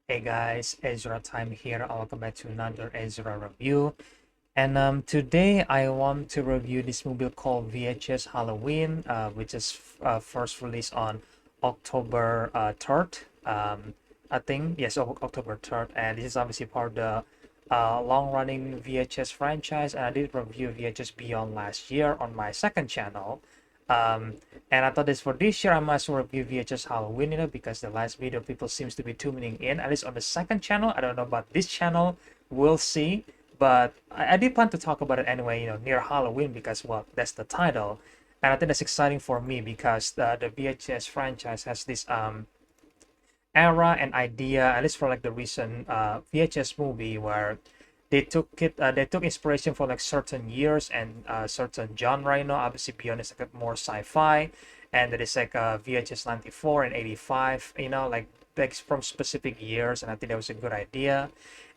Hey guys, EzraTime here. Welcome back to another Ezra review. And today I want to review this movie called VHS Halloween, which is first released on October 3rd. I think, yes, October 3rd. And this is obviously part of the long-running VHS franchise. And I did review VHS Beyond last year on my second channel. Um, and I thought this for this year, I might as well review VHS Halloween, because the last video people seems to be tuning in, at least on the second channel. I don't know about this channel, we'll see. But I did plan to talk about it anyway, near Halloween because, well, that's the title. And I think that's exciting for me because the VHS franchise has this era and idea, at least for like the recent VHS movie where they took inspiration for like certain years and certain genre. Obviously Beyond is like a more sci-fi, and there is like VHS 94 and 85, like from specific years, and I think that was a good idea.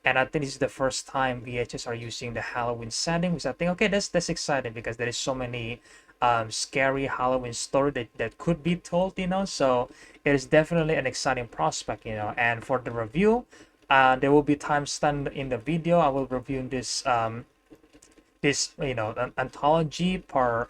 And I think this is the first time VHS are using the Halloween setting, which I think, okay, that's exciting because there is so many scary Halloween story that could be told, so it is definitely an exciting prospect. And for the review, there will be timestamp in the video. I will review this an anthology per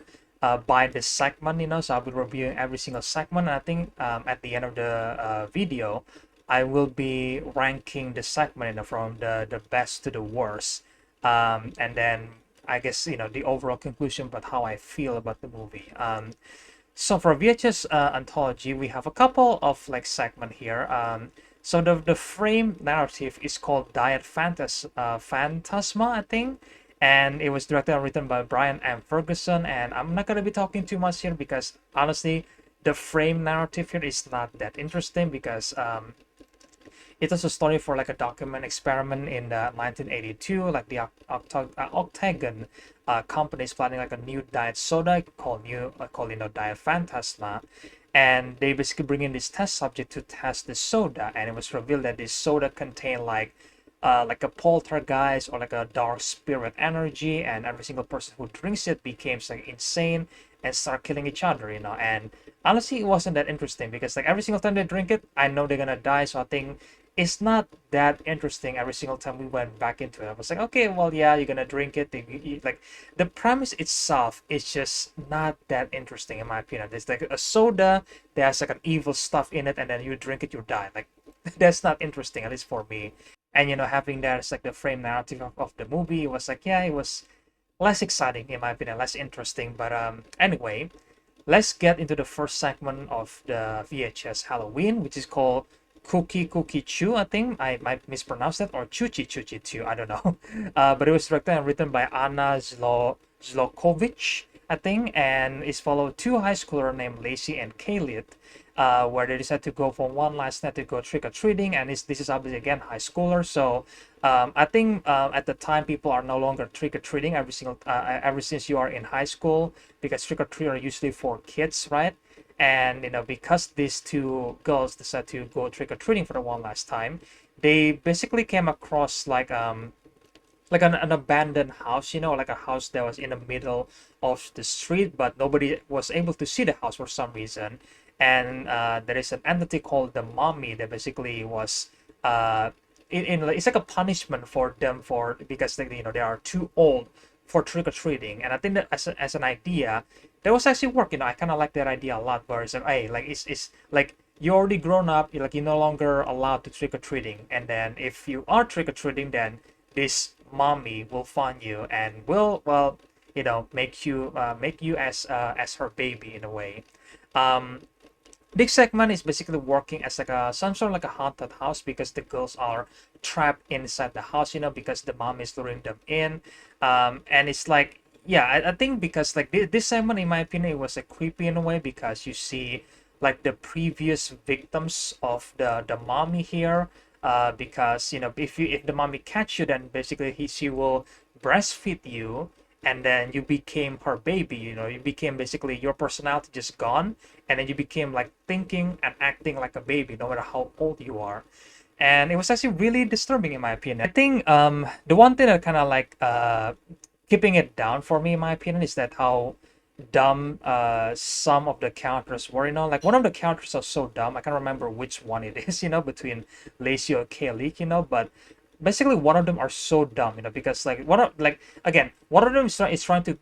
by the segment, so I'll be reviewing every single segment. And I think at the end of the video I will be ranking the segment, from the best to the worst, and then I guess the overall conclusion about how I feel about the movie. So for VHS anthology, we have a couple of like segment here. So the frame narrative is called Phantasma, I think, and it was directed and written by Brian M. Ferguson. And I'm not gonna be talking too much here because honestly, the frame narrative here is not that interesting because it was a story for like a document experiment in 1982, like the Octagon company is planning like a new diet soda called Diet Phantasma, and they basically bring in this test subject to test the soda, and it was revealed that this soda contained like a poltergeist or like a dark spirit energy, and every single person who drinks it becomes like insane and start killing each other. And honestly, it wasn't that interesting because like every single time they drink it, I know they're gonna die, so I think it's not that interesting. Every single time we went back into it, I was like, okay, well, yeah, you're gonna drink it. Like the premise itself is just not that interesting in my opinion. It's like a soda that has like an evil stuff in it, and then you drink it, you die. Like that's not interesting, at least for me. And having that as like the frame narrative of the movie, it was like, yeah, it was less exciting in my opinion, less interesting. But anyway, let's get into the first segment of the VHS Halloween, which is called Coochie Coochie Coo. I think I might mispronounce that, or Choochie Choochie Choo, I don't know. But it was directed and written by Anna Zlokovich, I think, and it's followed two high schoolers named Lacey and Khalid, where they decide to go for one last night to go trick-or-treating. And this is obviously again high schoolers, so I think at the time people are no longer trick-or-treating ever since you are in high school, because trick-or-treat are usually for kids, right? And because these two girls decided to go trick-or-treating for the one last time, they basically came across like an abandoned house, like a house that was in the middle of the street, but nobody was able to see the house for some reason. And there is an entity called the mommy that basically was it's like a punishment for them, for because they are too old for trick-or-treating. And I think that as an idea that was actually work. I kind of like that idea a lot, where it's like, hey, like it's like you're already grown up, you're no longer allowed to trick-or-treating, and then if you are trick-or-treating, then this mommy will find you and will, well, make you as her baby in a way. um this segment is basically working as like some sort of like a haunted house, because the girls are trapped inside the house, because the mom is luring them in. And it's like, yeah, I think because like this segment, in my opinion, it was like creepy in a way, because you see like the previous victims of the mommy here. Because if the mommy catch you, then basically she will breastfeed you, and then you became her baby. You became basically your personality just gone, and then you became like thinking and acting like a baby no matter how old you are. And it was actually really disturbing in my opinion. I think the one thing that kind of like keeping it down for me, in my opinion, is that how dumb some of the characters were, like one of the characters are so dumb, I can't remember which one it is, between Lacey or Kaylee, but basically one of them are so dumb, because like one of them is trying to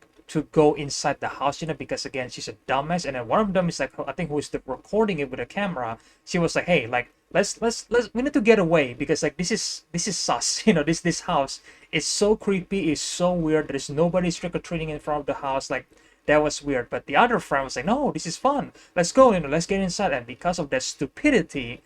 go inside the house, because again she's a dumbass, and then one of them is like, I think, who's recording it with a camera. She was like, hey, like let's we need to get away, because like this is sus. This house is so creepy, it's so weird. There's nobody trick-or-treating in front of the house. Like, that was weird. But the other friend was like, no, this is fun, let's go, let's get inside. And because of that stupidity,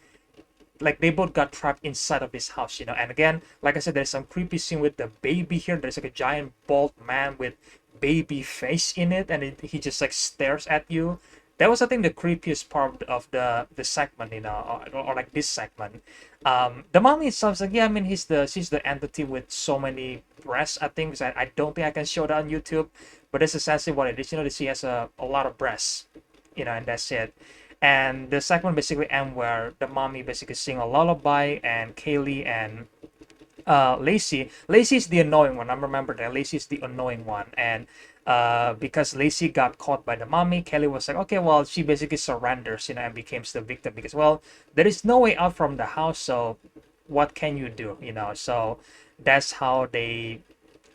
like, they both got trapped inside of this house. And again, like I said, there's some creepy scene with the baby here. There's like a giant bald man with baby face in it, and he just like stares at you. That was, I think, the creepiest part of the segment, or like this segment. The mommy itself is like, yeah, I mean, she's the entity with so many breasts, I think, because I don't think I can show that on YouTube, but that's essentially what it is. She has a lot of breasts, and that's it. And the segment basically ends where the mommy basically sing a lullaby, and Kaylee and Lacey. Lacey's the annoying one. I remember that Lacey's the annoying one, and because Lacey got caught by the mommy, Kelly was like, okay, well, she basically surrenders, and becomes the victim, because, well, there is no way out from the house, so what can you do, So that's how they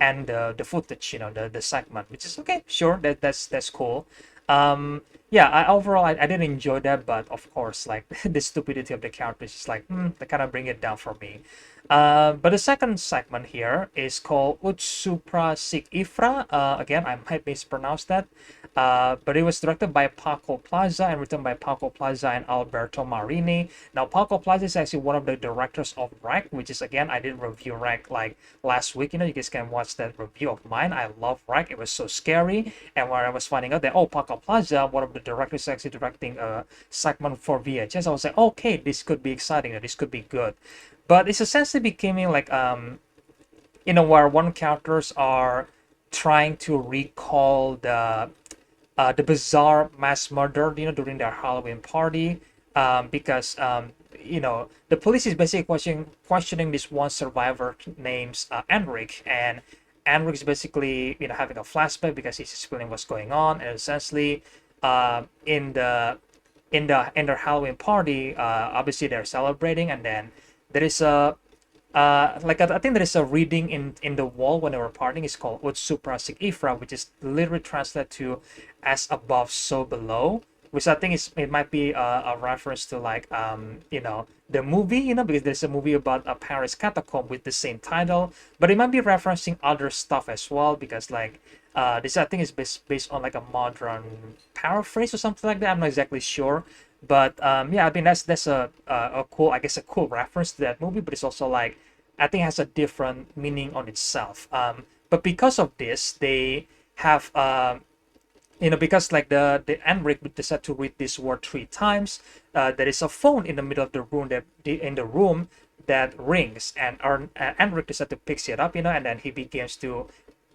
end the footage, the segment, which is okay, sure, that's cool. Yeah, overall, I did enjoy that, but of course, like, the stupidity of the characters is like, they kind of bring it down for me. But the second segment here is called Supra Sic Infra. Again, I might mispronounce that. But it was directed by Paco Plaza and written by Paco Plaza and Alberto Marini. Now, Paco Plaza is actually one of the directors of Wreck, which is, again, I did review Wreck like last week. You guys can watch that review of mine. I love Wreck. It was so scary. And when I was finding out that, oh, Paco Plaza, one of the directors, is actually directing a segment for VHS, I was like, okay, this could be exciting. This could be good. But it's essentially becoming like, where one characters are trying to recall the bizarre mass murder, during their Halloween party, because the police is basically questioning this one survivor named Enric, and Enric is basically having a flashback because he's explaining what's going on, and essentially, in their Halloween party, obviously they're celebrating, and then there is a like, I think there is a reading in the wall when they were partying. It's called Ut Supra Sic Infra, which is literally translated to as above, so below, which I think it might be a reference to, like, the movie, because there's a movie about a Paris catacomb with the same title, but it might be referencing other stuff as well, because, like, this, I think, is based on like a modern paraphrase or something like that. I'm not exactly sure. But yeah, I mean, that's a cool, I guess, a cool reference to that movie, but it's also like, I think, has a different meaning on itself. But because of this, they have because like the Enric decided to read this word 3 times. There is a phone in the middle of the room that rings, and Enric decided to pick it up, and then he begins to,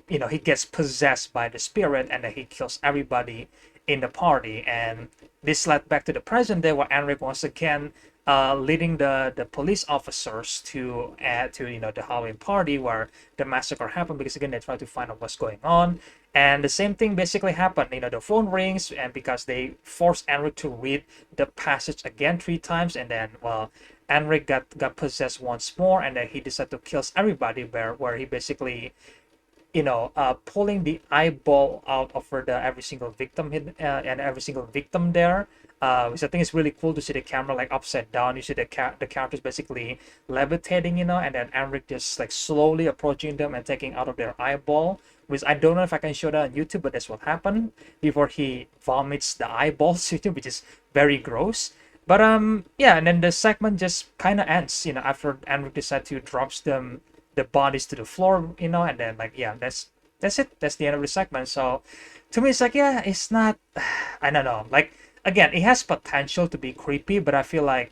he gets possessed by the spirit, and then he kills everybody in the party. And this led back to the present day, where Enric once again leading the police officers to the Halloween party where the massacre happened, because again they try to find out what's going on. And the same thing basically happened. The phone rings, and because they forced Enric to read the passage again 3 times, and then, well, Enric got possessed once more, and then he decided to kill everybody, where he basically pulling the eyeball out of every single victim and every single victim there, which I think is really cool to see the camera like upside down. You see the characters basically levitating, and then Enric just like slowly approaching them and taking out of their eyeball, which I don't know if I can show that on YouTube, but that's what happened before he vomits the eyeballs, which is very gross. But yeah, and then the segment just kind of ends, after Enric decides to drops the bodies to the floor, and then, like, yeah, that's it. That's the end of the segment. So to me, it's like, yeah, it's not, I don't know, like, again, it has potential to be creepy, but I feel like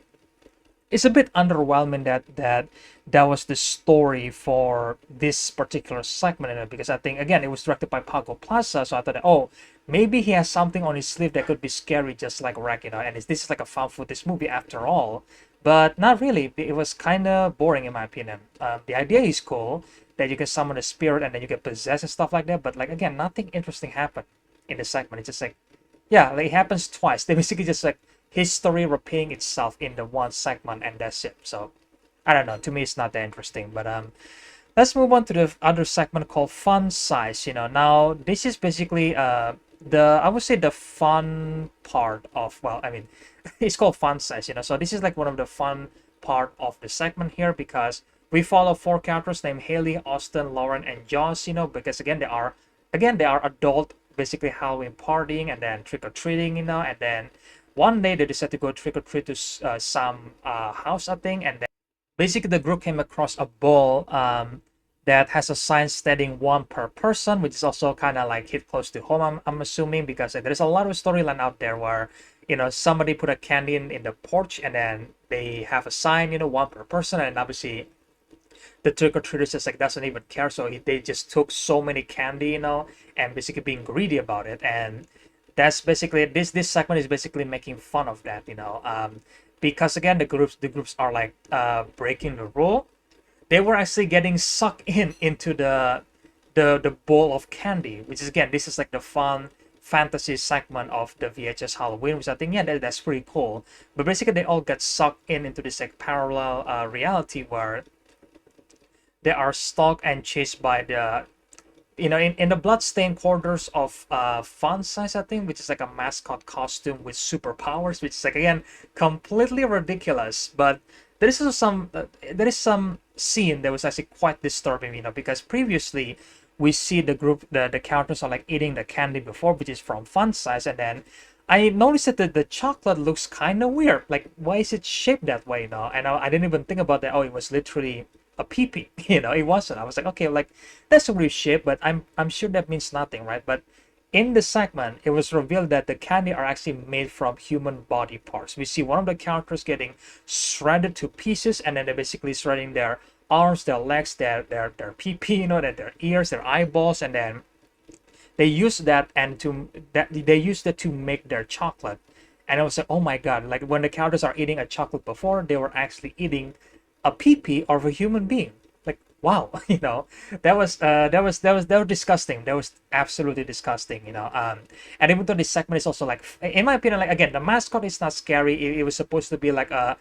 it's a bit underwhelming that was the story for this particular segment, because I think, again, it was directed by Paco Plaza, so I thought, oh, maybe he has something on his sleeve that could be scary, just like Wreck, and this is like a found footage movie after all. But not really. It was kind of boring, in my opinion. The idea is cool, that you can summon a spirit and then you get possessed and stuff like that, but, like, again, nothing interesting happened. in the segment. It's just like, yeah, like it happens twice. They basically just like history repeating itself in the one segment, and that's it. So I don't know. To me, it's not that interesting. But let's move on to the other segment called fun size. Now this is basically the I would say the fun part of, well, I mean, it's called fun size. So this is like one of the fun part of the segment here, because we follow four characters named Haley, Austin, Lauren, and Josh. Because again they are adult, basically Halloween partying and then trick or treating. And then one day they decide to go trick or treat to some house, I think, and then basically the group came across a ball that has a sign stating one per person, which is also kind of like hit close to home, I'm assuming, because there's a lot of storyline out there where somebody put a candy in the porch and then they have a sign, one per person, and obviously the trick-or-treaters just like doesn't even care, so they just took so many candy, and basically being greedy about it. And that's basically this segment is basically making fun of that, because again the groups are like breaking the rule. They were actually getting sucked into the bowl of candy, which is, again, this is like the fun fantasy segment of the VHS Halloween, which I think, yeah, that's pretty cool. But basically they all get sucked into this like parallel reality where they are stalked and chased by the in the bloodstained quarters of Fun Size, I think, which is like a mascot costume with superpowers, which is like, again, completely ridiculous. But there is some scene that was actually quite disturbing, because previously we see the characters are like eating the candy before, which is from Fun Size, and then I noticed that the chocolate looks kind of weird. Like, why is it shaped that way now? And I didn't even think about that. Oh, it was literally a pee-pee. It wasn't. I was like, okay, like that's a weird shape, but I'm sure that means nothing, right? But in the segment, it was revealed that the candy are actually made from human body parts. We see one of the characters getting shredded to pieces, and then they're basically shredding their arms, their legs, their pee-pee, their ears, their eyeballs, and then they use that they use that to make their chocolate. And I was like, oh my god, like when the characters are eating a chocolate before, they were actually eating a pee-pee of a human being. Like, wow, that was disgusting. That was absolutely disgusting. And even though this segment is also like, in my opinion, like, again, the mascot is not scary. It was supposed to be like a,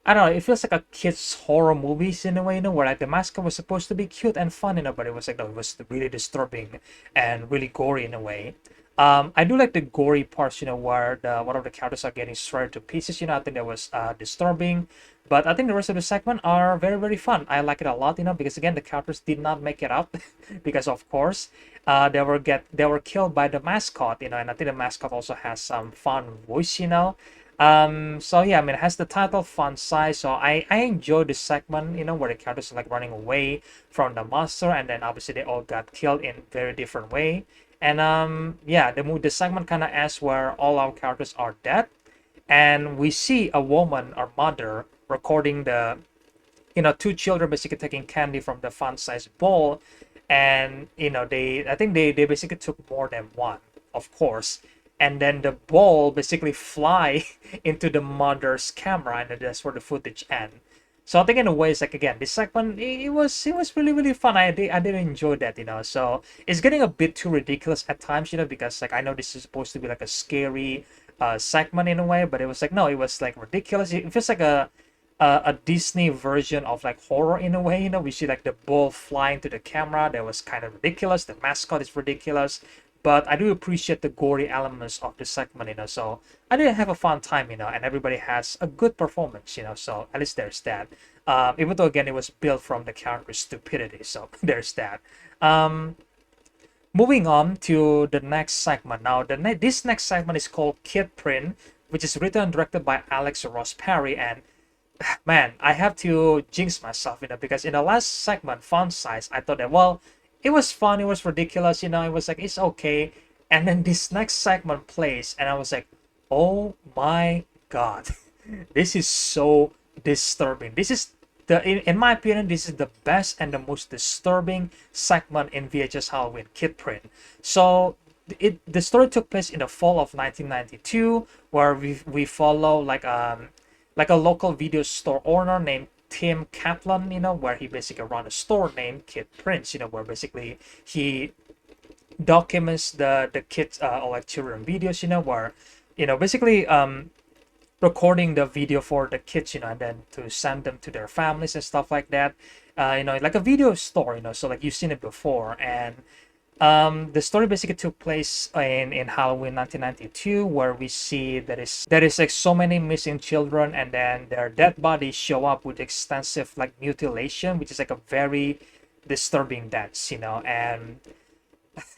I don't know, it feels like a kid's horror movies in a way, where like the mascot was supposed to be cute and fun, but it was like, no, it was really disturbing and really gory in a way. I do like the gory parts, where one of the characters are getting shredded to pieces. I think that was disturbing. But I think the rest of the segment are very, very fun. I like it a lot, because again, the characters did not make it up, because of course, they were killed by the mascot, and I think the mascot also has some fun voice. So yeah, I mean, it has the title Fun Size, so I enjoy this segment, where the characters are like running away from the monster, and then obviously they all got killed in very different way. And yeah, the segment kind of ends where all our characters are dead, and we see a woman or mother recording the two children basically taking candy from the Fun Size bowl, and I think they basically took more than one, of course, and then the ball basically fly into the mother's camera, and that's where the footage ends. So I think in a way, it's like, again, this segment, it was really, really fun. I did enjoy that, So it's getting a bit too ridiculous at times, because like I know this is supposed to be like a scary segment in a way, but it was like, no, it was like ridiculous. It feels like a Disney version of like horror in a way. We see like the ball flying to the camera. That was kind of ridiculous. The mascot is ridiculous. But I do appreciate the gory elements of the segment, so I did have a fun time, and everybody has a good performance, so at least there's that. Even though, again, it was built from the character's stupidity, so there's that. Moving on to the next segment. Now, this next segment is called Kidprint, which is written and directed by Alex Ross Perry, and man, I have to jinx myself, because in the last segment, Font Size, I thought that, well, it was fun, it was ridiculous, it was like, it's okay. And then this next segment plays, and I was like, oh my god, this is so disturbing. This is in my opinion, this is the best and the most disturbing segment in VHS Halloween, Kidprint. So the story took place in the fall of 1992, where we follow like a local video store owner named Tim Kaplan, where he basically run a store named Kidprint, where basically he documents the kids or like children videos, where basically recording the video for the kids, and then to send them to their families and stuff like that. Like a video store, so like you've seen it before. And the story basically took place in Halloween 1992, where we see there is like so many missing children, and then their dead bodies show up with extensive like mutilation, which is like a very disturbing deaths, and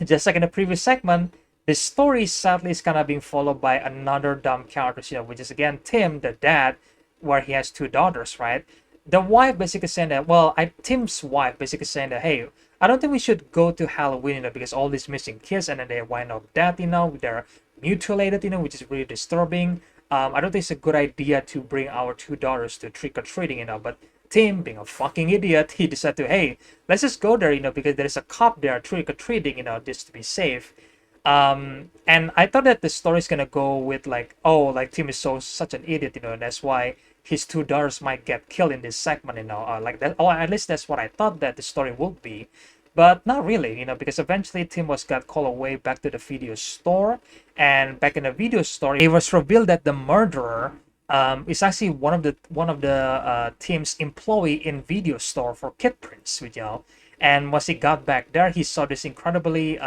just like in the previous segment, the story sadly is kind of being followed by another dumb character, which is again Tim, the dad, where he has two daughters, right? The wife basically saying that, Tim's wife basically saying that, hey, I don't think we should go to Halloween, because all these missing kids, and then they wind up dead, they're mutilated, which is really disturbing. I don't think it's a good idea to bring our two daughters to trick or treating, but Tim, being a fucking idiot, he decided to, hey, let's just go there, because there's a cop there trick or treating, just to be safe. And I thought that the story's gonna go with like, oh, like Tim is such an idiot, and that's why his two daughters might get killed in this segment, like that, or at least that's what I thought that the story would be. But not really, because eventually Tim got called away back to the video store, and back in the video store, it was revealed that the murderer is actually one of the Tim's employee in video store for Kidprints, and once he got back there, he saw this incredibly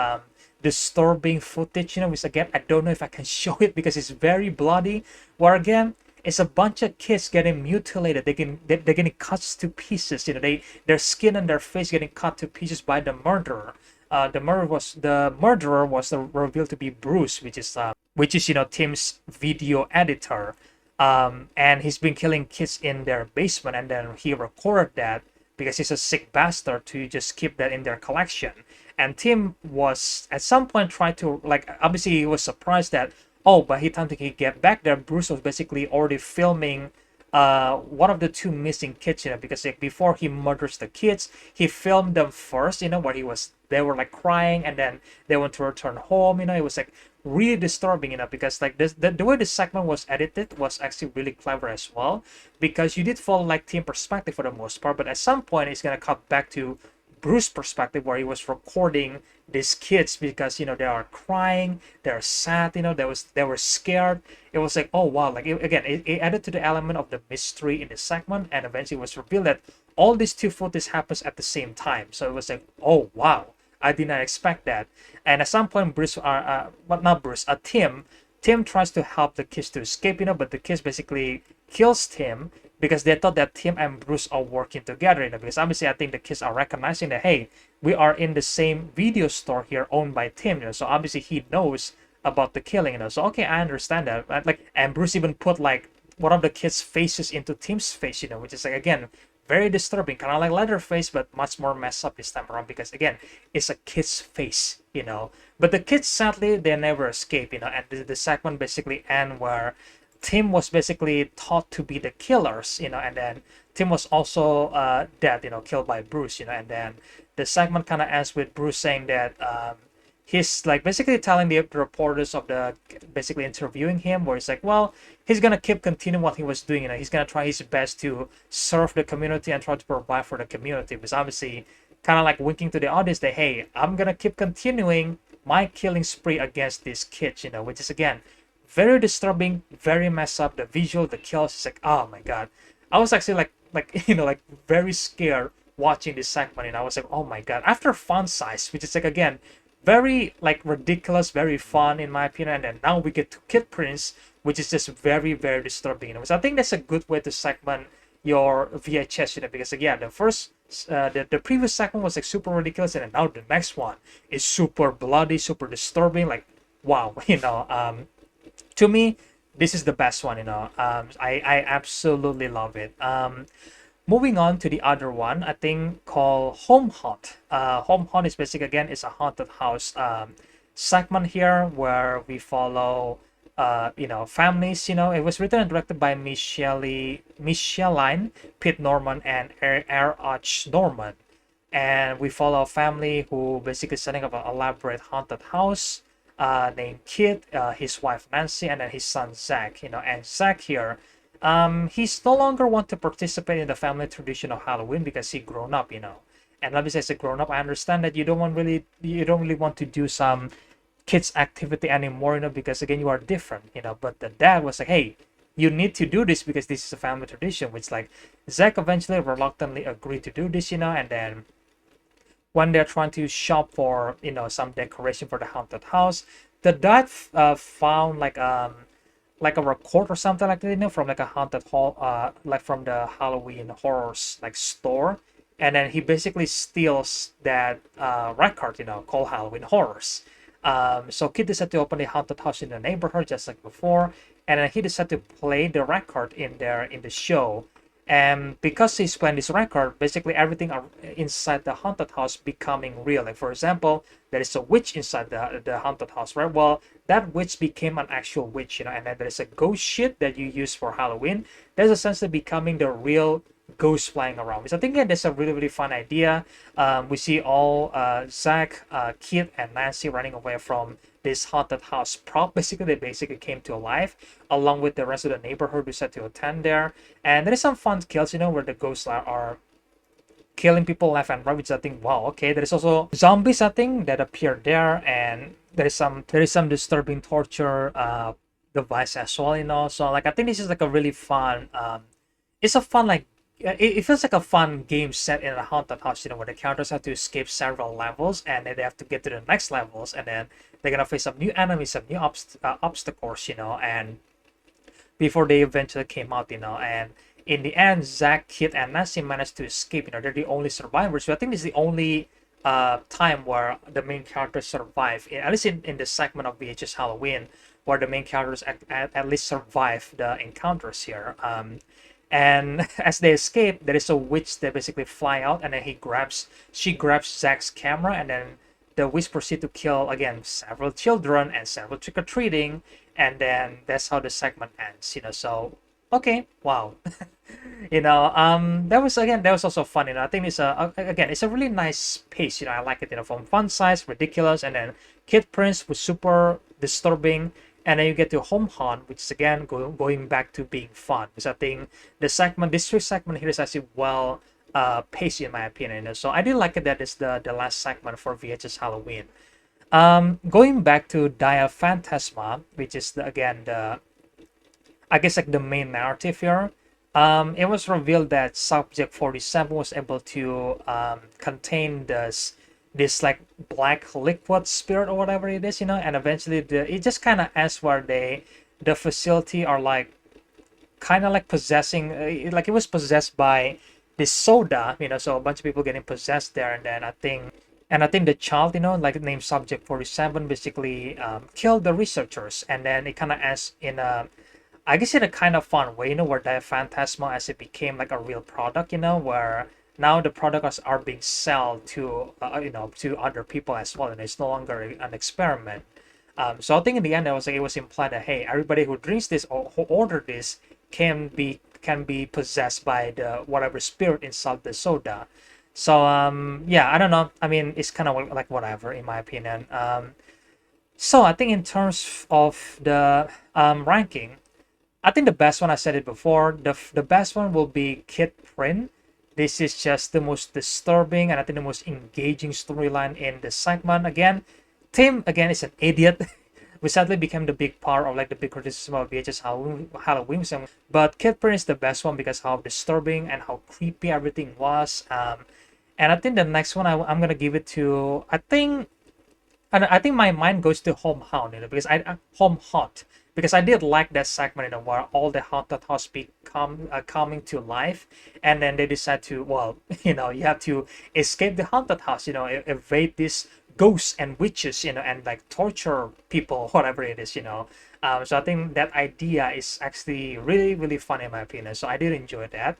disturbing footage, which again I don't know if I can show it because it's very bloody. Where again, it's a bunch of kids getting mutilated. They're getting cut to pieces. Their skin and their face getting cut to pieces by the murderer. The murderer was revealed to be Bruce, which is Tim's video editor. And he's been killing kids in their basement, and then he recorded that because he's a sick bastard to just keep that in their collection. And Tim was at some point trying to, like, obviously he was surprised that, oh, by the time he get back there, Bruce was basically already filming one of the two missing kids, because like, before he murders the kids, he filmed them first, where they were like crying, and then they went to return home. It was like really disturbing, because like the way the segment was edited was actually really clever as well, because you did follow like Tim perspective for the most part, but at some point it's gonna cut back to Bruce perspective, where he was recording these kids because they are crying, they're sad, they were scared. It was like, oh wow, like it added to the element of the mystery in the segment, and eventually it was revealed that all these two footage happens at the same time. So it was like, oh wow, I did not expect that. And at some point, Tim tries to help the kids to escape, but the kids basically kills Tim because they thought that Tim and Bruce are working together, because obviously I think the kids are recognizing that, hey, we are in the same video store here owned by Tim, so obviously he knows about the killing, so okay, I understand that. Like, and Bruce even put like one of the kids' faces into Tim's face, which is like, again, very disturbing, kind of like Leatherface, but much more messed up this time around, because again, it's a kid's face, but the kids, sadly, they never escape, and the segment basically end where Tim was basically thought to be the killers, and then Tim was also dead, killed by Bruce, and then the segment kind of ends with Bruce saying that he's like basically telling the reporters of basically interviewing him, where he's like, well, he's gonna keep continuing what he was doing, he's gonna try his best to serve the community and try to provide for the community, because obviously kind of like winking to the audience that, hey, I'm gonna keep continuing my killing spree against these kids, which is again very disturbing, very messed up. The visual, the kills, is like, oh my god. I was actually like very scared watching this segment, and I was like, oh my god. After Fun Size, which is like, again, very like ridiculous, very fun in my opinion, and then now we get to Kidprints, which is just very, very disturbing. So I think that's a good way to segment your VHS, because like, yeah, the previous segment was like super ridiculous, and then now the next one is super bloody, super disturbing. Like, wow, to me, this is the best one, I absolutely love it. Moving on to the other one, I think called Home Haunt. Home Haunt is basically, again, is a haunted house segment here where we follow families. It was written and directed by Micheline Pitt Norman and R.H. Norman, and we follow a family who basically setting up an elaborate haunted house named Kid, his wife Nancy, and then his son Zach. And Zach here, he's no longer want to participate in the family tradition of Halloween because he grown up, And obviously, as a grown up, I understand that you don't really want to do some kids activity anymore, because again, you are different, but the dad was like, hey, you need to do this because this is a family tradition, which like Zach eventually reluctantly agreed to do this, and then when they're trying to shop for some decoration for the haunted house, the dad found like a record or something like that, from like a haunted hall, like from the Halloween horrors like store, and then he basically steals that record, called Halloween horrors. So Kid decided to open a haunted house in the neighborhood just like before, and then he decided to play the record in there in the show. And because he's playing this record, basically everything inside the haunted house becoming real. Like for example, there is a witch inside the haunted house, right? Well, that witch became an actual witch, and then there is a ghost shit that you use for Halloween. That's essentially becoming the real ghost flying around. Which I think that's a really really fun idea. We see all Zach, Kid, and Nancy running away from this haunted house prop. Basically, they basically came to life along with the rest of the neighborhood who set to attend there. And there is some fun kills, where the ghosts are killing people left and right, which I think, wow, okay. There is also zombies, I think, that appear there, and there is some disturbing torture device as well, So like I think this is like a really fun it's a fun like it feels like a fun game set in a haunted house, where the characters have to escape several levels and then they have to get to the next levels, and then they're gonna face some new enemies, some new obstacles, and before they eventually came out, and in the end, Zach, Kid, and Nancy managed to escape. They're the only survivors. So I think this is the only time where the main characters survive, at least in the segment of VHS Halloween, where the main characters at least survive the encounters here. And as they escape, there is a witch that basically fly out, and then she grabs Zach's camera, and then the witch proceeds to kill again several children and several trick or treating, and then that's how the segment ends. So okay, wow. That was also fun. I think it's a really nice pace. I like it. From fun size, ridiculous, and then Kidprint was super disturbing, and then you get to Home Haunt, which is again going back to being fun. Because I think this three segment here is actually well paced in my opinion. So I did like it that it's the last segment for VHS Halloween. Going back to Dia Phantasma, which is again the I guess like the main narrative here. It was revealed that Subject 47 was able to contain this like black liquid spirit or whatever it is, and eventually it just kind of ends where the facility are like kind of like possessing, like it was possessed by this soda, so a bunch of people getting possessed there, and I think the child, like named Subject 47, basically killed the researchers, and then it kind of ends in a, I guess in a kind of fun way, where the Phantasma as it became like a real product, where now the products are being sold to, to other people as well, and it's no longer an experiment. So I think in the end, it was implied that hey, everybody who drinks this or who ordered this can be possessed by the whatever spirit inside the soda. So yeah, I don't know. I mean, it's kind of like whatever in my opinion. So I think in terms of the ranking, I think the best one, I said it before, the best one will be Kidprint. This is just the most disturbing and I think the most engaging storyline in the segment. Again, Tim again is an idiot. We sadly became the big part of like the big criticism of VHS Halloween. But Kidprint is the best one because how disturbing and how creepy everything was. And I think the next one I'm gonna give it to, I think my mind goes to Home Haunt, because Home Haunt, because I did like that segment, where all the haunted house become coming to life, and then they decide to, well, you have to escape the haunted house, evade these ghosts and witches, and like torture people, whatever it is, So I think that idea is actually really really fun in my opinion. So I did enjoy that,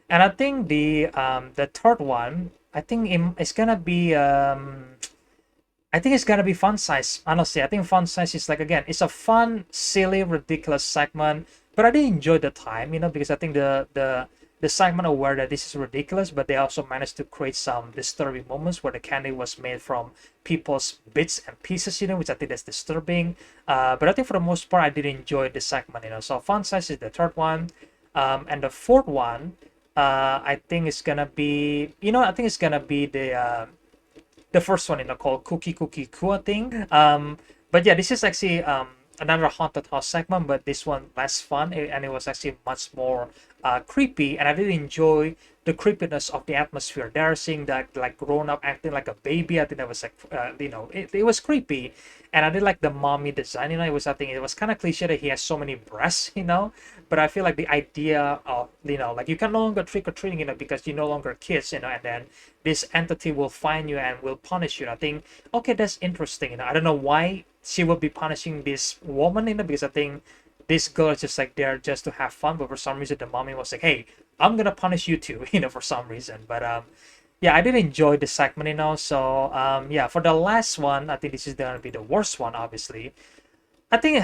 and I think the third one, I think it's gonna be Fun Size. Honestly, I think Fun Size is like, again, it's a fun, silly, ridiculous segment. But I did enjoy the time, because I think the segment aware that this is ridiculous, but they also managed to create some disturbing moments where the candy was made from people's bits and pieces, which I think that's disturbing. But I think for the most part, I did enjoy the segment, So Fun Size is the third one, and the fourth one. I think it's gonna be, I think it's gonna be the first one, called Coochie Coochie Coo, I think. But yeah, this is actually another haunted house segment, but this one less fun, and it was actually much more creepy, and I really enjoy the creepiness of the atmosphere. They're seeing that like grown up acting like a baby. I think that was like it was creepy, and I did like the mommy design. It was, I think it was kind of cliche that he has so many breasts, but I feel like the idea of, like you can no longer trick or treating, because you're no longer kids, and then this entity will find you and will punish you. And I think, okay, that's interesting. I don't know why she would be punishing this woman, because I think this girl is just like there just to have fun, but for some reason the mommy was like, hey, I'm gonna punish you too, for some reason. But yeah, I did enjoy the segment, so yeah, for the last one, I think this is gonna be the worst one, obviously. I think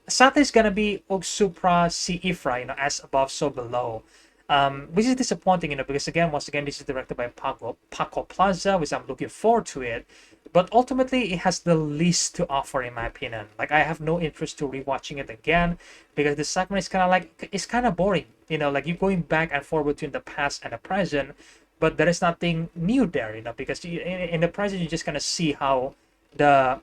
sadly it's gonna be Supra Sic Infra, as above so below, which is disappointing, because again, once again, this is directed by Paco Plaza, which I'm looking forward to it, but ultimately it has the least to offer in my opinion. Like, I have no interest to rewatching it again, because the segment is kind of like, it's kind of boring, like you're going back and forth between the past and the present, but there is nothing new there, because in the present you're just gonna see the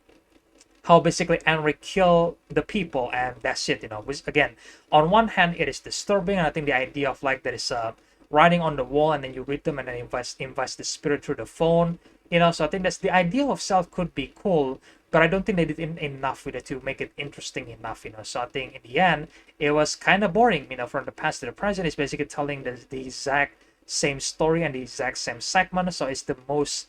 how basically Henry killed the people, and that's it, which again, on one hand it is disturbing, and I think the idea of like there is a writing on the wall and then you read them and then invite the spirit through the phone, so I think that's the idea of self could be cool, but I don't think they did enough with it to make it interesting enough, so I think in the end it was kind of boring, from the past to the present. It's basically telling the exact same story and the exact same segment, so it's the most,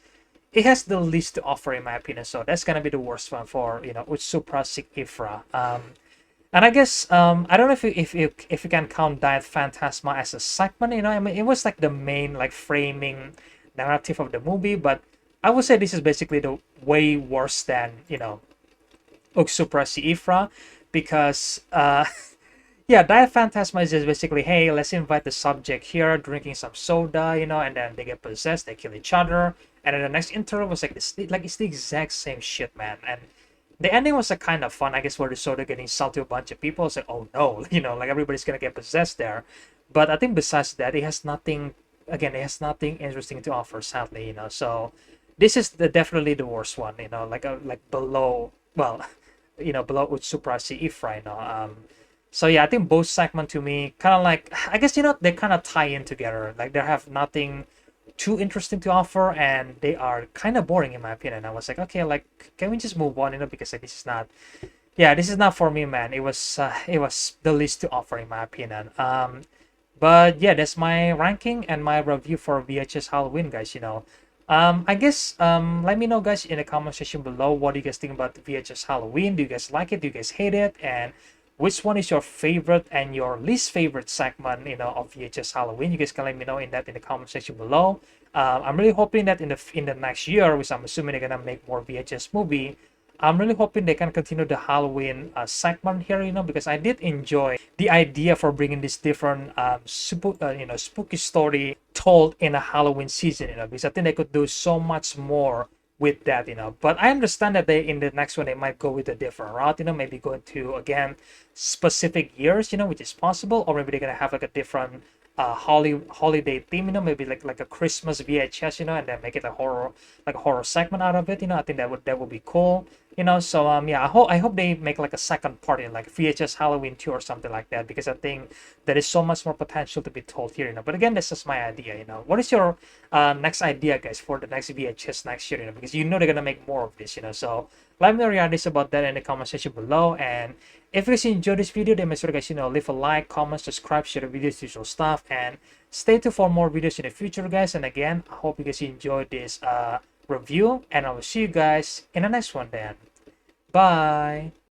it has the least to offer in my opinion, so that's gonna be the worst one for Supra Sic Infra. And I guess I don't know if you can count Diet Phantasma as a segment. I mean, it was like the main like framing narrative of the movie, but I would say this is basically the way worse than Supra Sic Infra, because yeah, Diet Phantasma is just basically, hey, let's invite the subject here drinking some soda, and then they get possessed, they kill each other, and then the next interval was like this, like it's the exact same shit, man. And the ending was like kind of fun, I guess, where the soda getting sold to a bunch of people. It's like, oh no, like everybody's gonna get possessed there. But I think besides that, it has nothing. Again, it has nothing interesting to offer, sadly, So this is definitely the worst one, like below, well, below Supra Sic Infra, So yeah, I think both segment to me kind of like, I guess, they kind of tie in together. Like they have nothing too interesting to offer, and they are kind of boring in my opinion. I was like, okay, like can we just move on, because like this is not, yeah, this is not for me, man. It was the least to offer in my opinion. But yeah, that's my ranking and my review for VHS Halloween, guys. I guess let me know, guys, in the comment section below, what do you guys think about the VHS Halloween? Do you guys like it? Do you guys hate it? And which one is your favorite and your least favorite segment, of VHS Halloween? You guys can let me know in the comment section below. I'm really hoping that in the next year, which I'm assuming they're gonna make more VHS movie, I'm really hoping they can continue the Halloween segment here, because I did enjoy the idea for bringing this different spooky story told in a Halloween season, because I think they could do so much more with that, but I understand that they in the next one they might go with a different route, maybe go into again specific years, which is possible, or maybe they're gonna have like a different holiday theme, maybe like a Christmas VHS, and then make it a horror segment out of it, I think that would be cool, so yeah, I hope they make like a second part in like VHS Halloween 2 or something like that, because I think there is so much more potential to be told here, but again, this is my idea. What is your next idea, guys, for the next VHS next year, because they're gonna make more of this, so let me know your ideas about that in the comment section below. And if you guys enjoyed this video, then make sure guys leave a like, comment, subscribe, share the videos, usual stuff, and stay tuned for more videos in the future, guys. And again, I hope you guys enjoyed this review, and I will see you guys in the next one then. Bye.